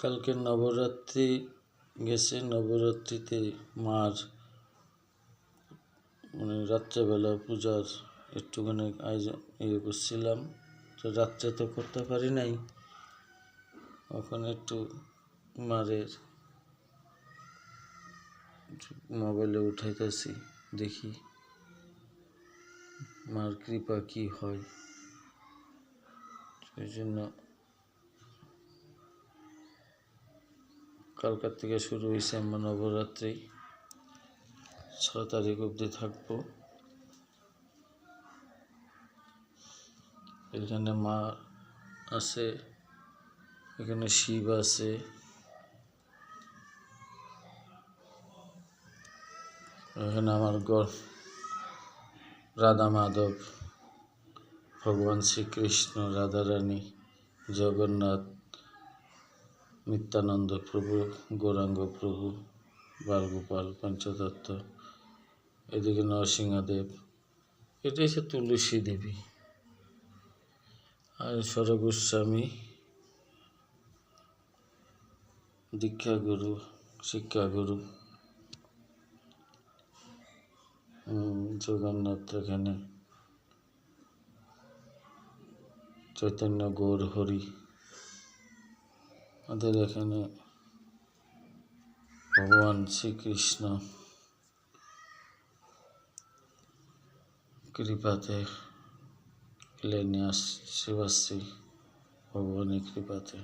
কালকে নবরাত্রি গেছে। নবরাত্রিতে মার রাত্রেবেলা পূজার একটুখানি আয়োজন করছিলাম, তো রাত্রে তো করতে পারি নাই। এখন একটু মারের মোবাইলে উঠাইতেছি, দেখি মার কৃপা কি হয়। সেই জন্য কালকার থেকে শুরু হয়েছে আমার নবরাত্রি। 6 তারিখ অবধি থাকবো। এখানে মা আছে, এখানে শিব আছে, এখানে আমার রাধা মাধব, ভগবান শ্রীকৃষ্ণ, রাধারানী, জগন্নাথ, নিত্যানন্দ প্রভু, গৌরাঙ্গ প্রভু, বালগোপাল, পঞ্চতত্ত্ব, এদিকে নরসিংহদেব, এটা হচ্ছে তুলসী দেবী, আর স্বরগোস্বামী, দীক্ষাগুরু, শিক্ষাগুরু, জগন্নাথ, এখানে চৈতন্য গৌর হরি, আমাদের এখানে ভগবান শ্রীকৃষ্ণ কৃপাতে লেনে আসছি ভগবানের কৃপাতে।